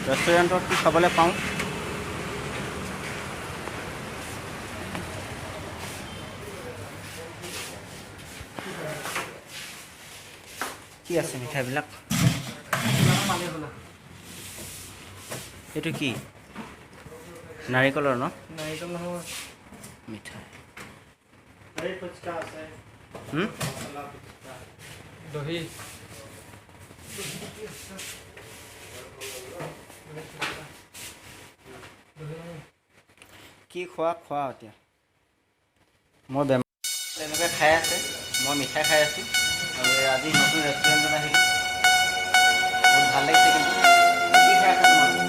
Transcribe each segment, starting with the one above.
ৰেষ্টুৰেণ্টত কি খাবলৈ পাওঁ। কি আছে মিঠাইবিলাক? এইটো কি নাৰিকলৰ ন? নাৰিকল নহয় মিঠাই ফুচকা আছে দহি কি খোৱা এতিয়া। মই বেমাৰ এনেকৈ খাই আছে, মই মিঠাই খাই আছোঁ আৰু আজি নতুন ৰেষ্টুৰেণ্টত আহিলোঁ, বহুত ভাল লাগিছে। কিন্তু কি খাই আছা তোমালোকে?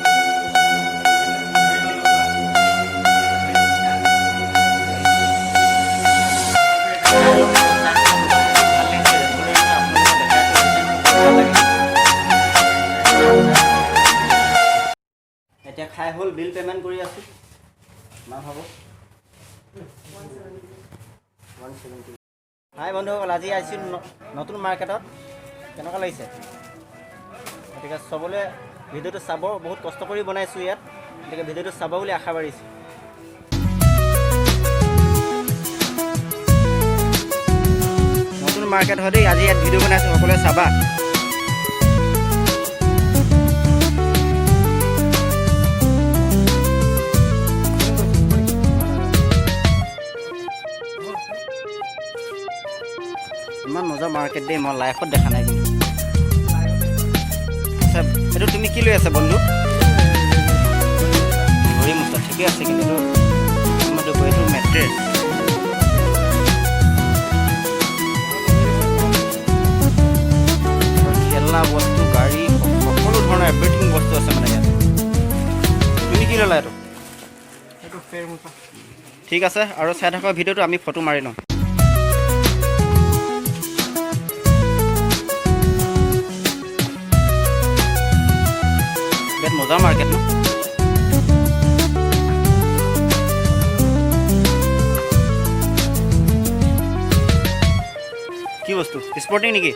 এতিয়া খাই হ'ল, বিল পে'মেণ্ট কৰি আছোঁ। কিমান হ'ব? 170। হাই বন্ধুসকল, আজি আহিছোঁ নতুন মাৰ্কেটত। কেনেকুৱা লাগিছে? গতিকে চবলৈ ভিডিঅ'টো চাব, বহুত কষ্ট কৰি বনাইছোঁ ইয়াত, গতিকে ভিডিঅ'টো চাব বুলি আশা কৰিছোঁ। নতুন মাৰ্কেট হয় দেই, আজি ইয়াত ভিডিঅ' বনাইছোঁ, সকলোৱে চাবা। ইমান মজা মাৰ্কেট দেই, মই লাইফত দেখা নাই কিন্তু। আচ্ছা, এইটো তুমি কি লৈ আছা বন্ধু? ঘড়ী মোচা ঠিকে আছে, কিন্তু এইটো মেট্ৰেছ। খেলনা বস্তু, গাড়ী, সকলো ধৰণৰ এভৰিথিং বস্তু আছে মানে ইয়াত। তুমি কি ল'লা এইটো? ঠিক আছে, আৰু চাই থকা ভিডিঅ'টো আমি ফটো মাৰি লওঁ। বিৰাট মজা মাৰ্কেট ন? কি বস্তু? স্পৰ্টিং নেকি?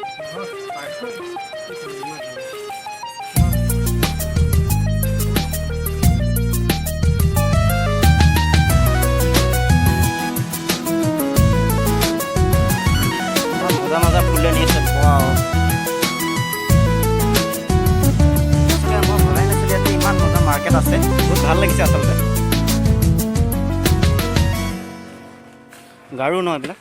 মজা ফুলদানি আছে। মই ভবাই নাছিলোঁ ইয়াতে ইমান মজা মাৰ্কেট আছে, বহুত ভাল লাগিছে আচলতে। গাৰু ন এইবিলাক?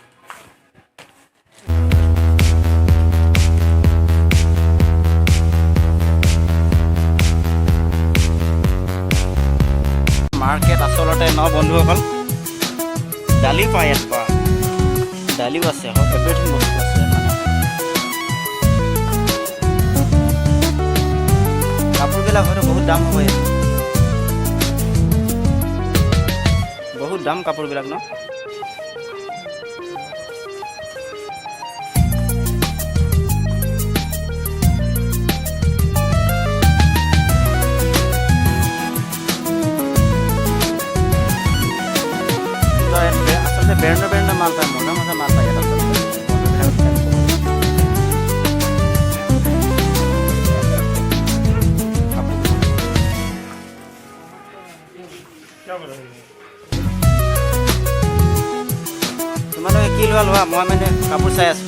মাৰ্কেট আচলতে ন বন্ধুসকল, দালি পায় ইয়াত, পোৱা দালিও আছে, এভৰিথিং বস্তু আছে মানে। কাপোৰবিলাক হয়তো বহুত দাম হয়, বহুত দাম কাপোৰবিলাক ন? আচলতে বেৰনা মাল পায়, মজা মাল পায় ইয়াত আচলতে। তোমালোকে কি লোৱা, মই মানে কাপোৰ চাই আছোঁ।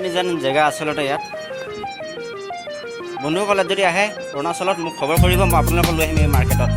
নিজান জেগা আচলতে ইয়াত। বন্ধুসকলে যদি আহে অৰুণাচলত মোক খবৰ কৰিব, মই আপোনালোকক লৈ আহিম এই মাৰ্কেটত।